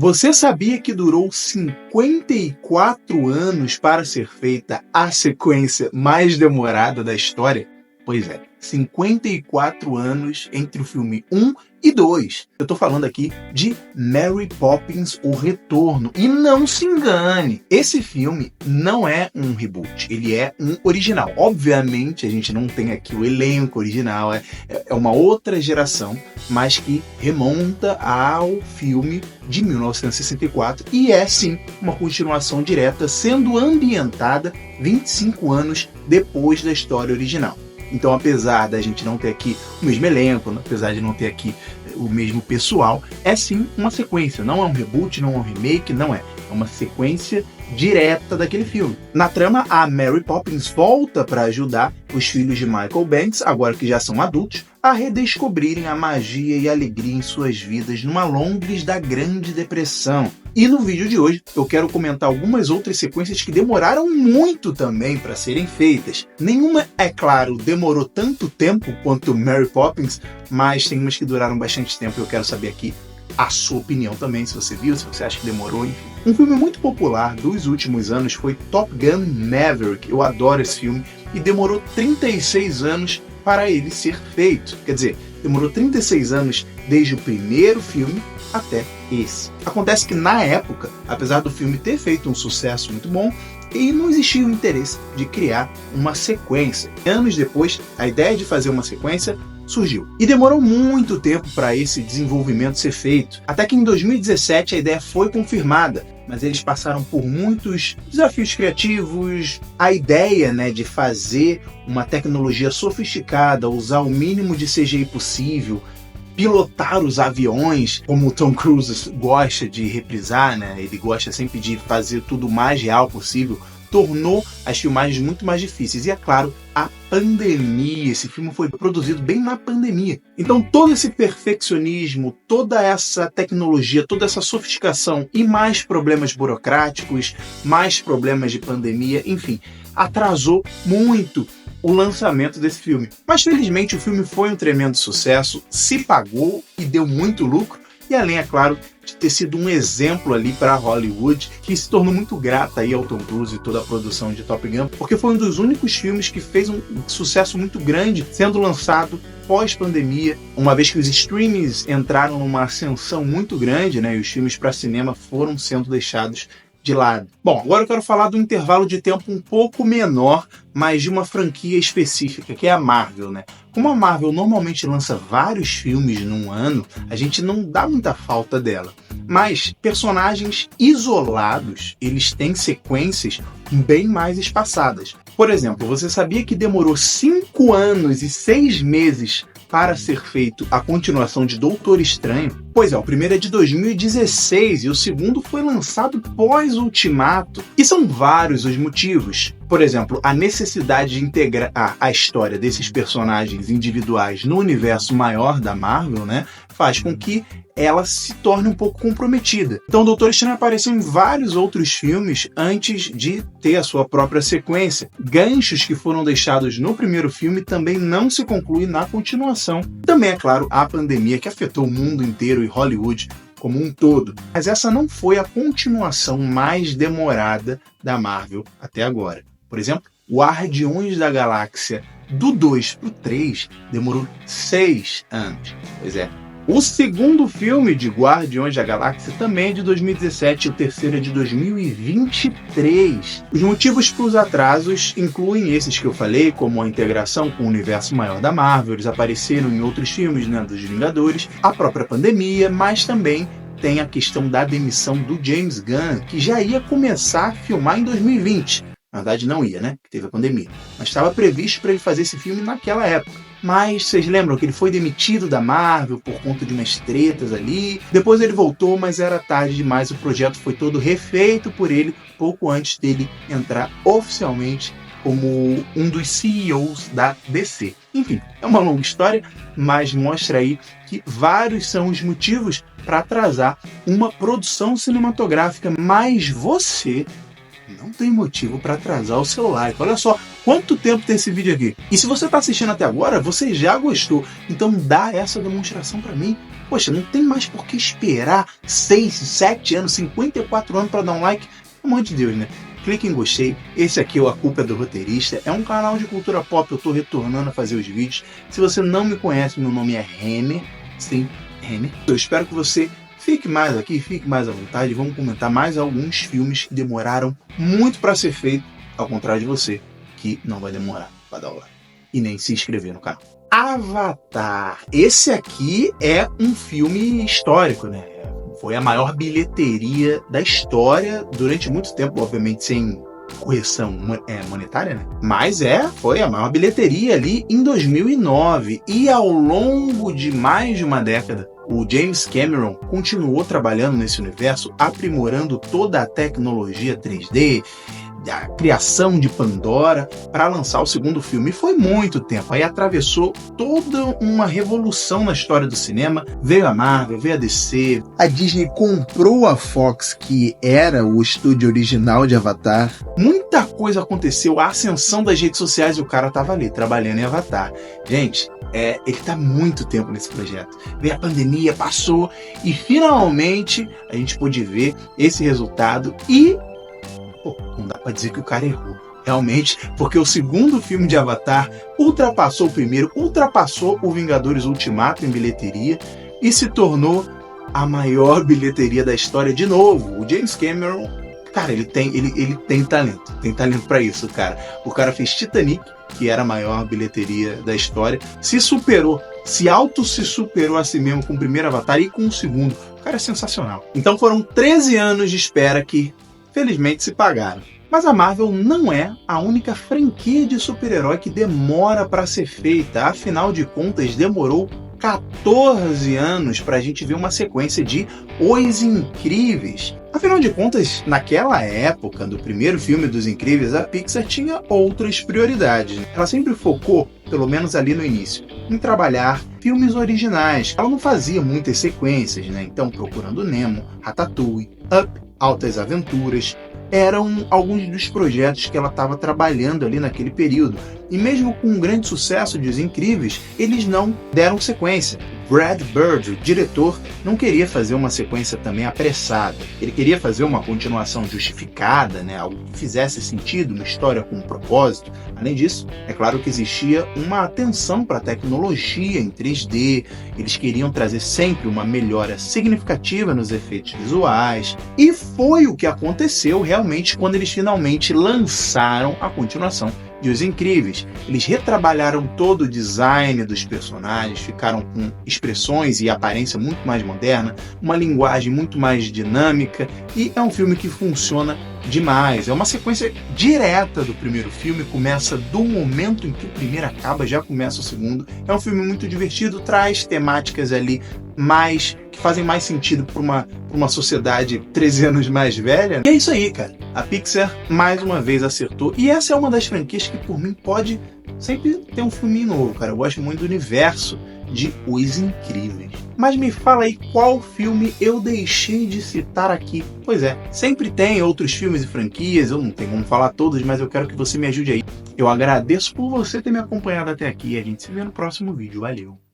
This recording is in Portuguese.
Você sabia que durou 54 anos para ser feita a sequência mais demorada da história? Pois é, 54 anos entre o filme 1 e 2. Eu tô falando aqui de Mary Poppins: O Retorno. E não se engane, esse filme não é um reboot, ele é um original. Obviamente a gente não tem aqui o elenco original, é uma outra geração, mas que remonta ao filme de 1964 e é sim uma continuação direta, sendo ambientada 25 anos depois da história original. Então, apesar da gente não ter aqui o mesmo elenco, apesar de não ter aqui o mesmo pessoal, é sim uma sequência. Não é um reboot, não é um remake, não é. É uma sequência direta daquele filme. Na trama, a Mary Poppins volta para ajudar os filhos de Michael Banks, agora que já são adultos, a redescobrirem a magia e a alegria em suas vidas numa Londres da Grande Depressão. E no vídeo de hoje eu quero comentar algumas outras sequências que demoraram muito também para serem feitas. Nenhuma, é claro, demorou tanto tempo quanto Mary Poppins, mas tem umas que duraram bastante tempo e eu quero saber aqui a sua opinião também, se você viu, se você acha que demorou, enfim. Um filme muito popular dos últimos anos foi Top Gun Maverick. Eu adoro esse filme e demorou 36 anos para ele ser feito. Quer dizer, demorou 36 anos desde o primeiro filme até esse. Acontece que na época, apesar do filme ter feito um sucesso muito bom, e não existia o interesse de criar uma sequência. Anos depois, a ideia de fazer uma sequência surgiu. E demorou muito tempo para esse desenvolvimento ser feito. Até que em 2017 a ideia foi confirmada, mas eles passaram por muitos desafios criativos. A ideia, de fazer uma tecnologia sofisticada, usar o mínimo de CGI possível, pilotar os aviões, como o Tom Cruise gosta de reprisar, ele gosta sempre de fazer tudo o mais real possível, tornou as filmagens muito mais difíceis. E é claro, a pandemia, esse filme foi produzido bem na pandemia. Então todo esse perfeccionismo, toda essa tecnologia, toda essa sofisticação e mais problemas burocráticos, mais problemas de pandemia, enfim, atrasou muito o lançamento desse filme. Mas felizmente o filme foi um tremendo sucesso, se pagou e deu muito lucro, e além, é claro, de ter sido um exemplo ali para Hollywood, que se tornou muito grata aí ao Tom Cruise e toda a produção de Top Gun, porque foi um dos únicos filmes que fez um sucesso muito grande, sendo lançado pós-pandemia, uma vez que os streamings entraram numa ascensão muito grande, e os filmes para cinema foram sendo deixados de lado. Bom, agora eu quero falar do intervalo de tempo um pouco menor, mas de uma franquia específica, que é a Marvel, Como a Marvel normalmente lança vários filmes num ano, a gente não dá muita falta dela. Mas personagens isolados, eles têm sequências bem mais espaçadas. Por exemplo, você sabia que demorou 5 anos e 6 meses para ser feito a continuação de Doutor Estranho? Pois é, o primeiro é de 2016 e o segundo foi lançado pós-Ultimato. E são vários os motivos. Por exemplo, a necessidade de integrar a história desses personagens individuais no universo maior da Marvel, faz com que ela se torne um pouco comprometida. Então o Doutor Estranho apareceu em vários outros filmes antes de ter a sua própria sequência. Ganchos que foram deixados no primeiro filme também não se concluem na continuação. Também, é claro, a pandemia que afetou o mundo inteiro e Hollywood como um todo. Mas essa não foi a continuação mais demorada da Marvel até agora. Por exemplo, o Guardiões da Galáxia do 2 pro 3 demorou 6 anos. Pois é. O segundo filme de Guardiões da Galáxia também é de 2017 e o terceiro é de 2023. Os motivos para os atrasos incluem esses que eu falei, como a integração com o universo maior da Marvel, eles apareceram em outros filmes, dos Vingadores, a própria pandemia, mas também tem a questão da demissão do James Gunn, que já ia começar a filmar em 2020. Na verdade não ia, que teve a pandemia. Mas estava previsto para ele fazer esse filme naquela época. Mas vocês lembram que ele foi demitido da Marvel por conta de umas tretas ali. Depois ele voltou, mas era tarde demais. O projeto foi todo refeito por ele pouco antes dele entrar oficialmente como um dos CEOs da DC. Enfim, é uma longa história, mas mostra aí que vários são os motivos para atrasar uma produção cinematográfica. Mas você não tem motivo para atrasar o seu like. Olha só quanto tempo tem esse vídeo aqui. E se você está assistindo até agora, você já gostou. Então dá essa demonstração para mim. Poxa, não tem mais por que esperar 6, 7 anos, 54 anos para dar um like. Pelo amor de Deus, né? Clique em gostei. Esse aqui é A Culpa é do Roteirista. É um canal de cultura pop. Eu tô retornando a fazer os vídeos. Se você não me conhece, meu nome é Renner. Sim, Renner. Eu espero que você fique mais aqui, fique mais à vontade. Vamos comentar mais alguns filmes que demoraram muito para ser feito. Ao contrário de você, que não vai demorar para dar o like. E nem se inscrever no canal. Avatar. Esse aqui é um filme histórico, né? Foi a maior bilheteria da história durante muito tempo, obviamente sem correção monetária, né? Mas foi a maior bilheteria ali em 2009. E ao longo de mais de uma década, o James Cameron continuou trabalhando nesse universo, aprimorando toda a tecnologia 3D, a criação de Pandora para lançar o segundo filme. E foi muito tempo. Aí atravessou toda uma revolução na história do cinema. Veio a Marvel, veio a DC. A Disney comprou a Fox, que era o estúdio original de Avatar. Muita coisa aconteceu. A ascensão das redes sociais e o cara tava ali trabalhando em Avatar. Gente, ele tá há muito tempo nesse projeto. Veio a pandemia, passou e finalmente a gente pôde ver esse resultado e não dá pra dizer que o cara errou, realmente, porque o segundo filme de Avatar ultrapassou o primeiro, ultrapassou o Vingadores Ultimato em bilheteria e se tornou a maior bilheteria da história de novo. O James Cameron, cara, ele tem talento pra isso, cara. O cara fez Titanic, que era a maior bilheteria da história, se superou, se superou a si mesmo com o primeiro Avatar e com o segundo. O cara é sensacional. Então foram 13 anos de espera que felizmente se pagaram. Mas a Marvel não é a única franquia de super-herói que demora para ser feita. Afinal de contas, demorou 14 anos para a gente ver uma sequência de Os Incríveis. Afinal de contas, naquela época do primeiro filme dos Incríveis, a Pixar tinha outras prioridades. Ela sempre focou, pelo menos ali no início, em trabalhar filmes originais. Ela não fazia muitas sequências, né? Então, Procurando Nemo, Ratatouille, Up, Altas Aventuras, eram alguns dos projetos que ela estava trabalhando ali naquele período. E mesmo com um grande sucesso de Os Incríveis, eles não deram sequência. Brad Bird, o diretor, não queria fazer uma sequência também apressada. Ele queria fazer uma continuação justificada, né? Algo que fizesse sentido, uma história com um propósito. Além disso, é claro que existia uma atenção para a tecnologia em 3D. Eles queriam trazer sempre uma melhora significativa nos efeitos visuais. E foi o que aconteceu realmente quando eles finalmente lançaram a continuação de Os Incríveis. Eles retrabalharam todo o design dos personagens, ficaram com expressões e aparência muito mais moderna, uma linguagem muito mais dinâmica, e é um filme que funciona demais. É uma sequência direta do primeiro filme, começa do momento em que o primeiro acaba, já começa o segundo. É um filme muito divertido, traz temáticas ali que fazem mais sentido para uma sociedade 13 anos mais velha. E é isso aí, cara. A Pixar mais uma vez acertou. E essa é uma das franquias que, por mim, pode sempre ter um filme novo, cara. Eu gosto muito do universo de Os Incríveis. Mas me fala aí qual filme eu deixei de citar aqui. Pois é, sempre tem outros filmes e franquias, eu não tenho como falar todos, mas eu quero que você me ajude aí. Eu agradeço por você ter me acompanhado até aqui e a gente se vê no próximo vídeo. Valeu!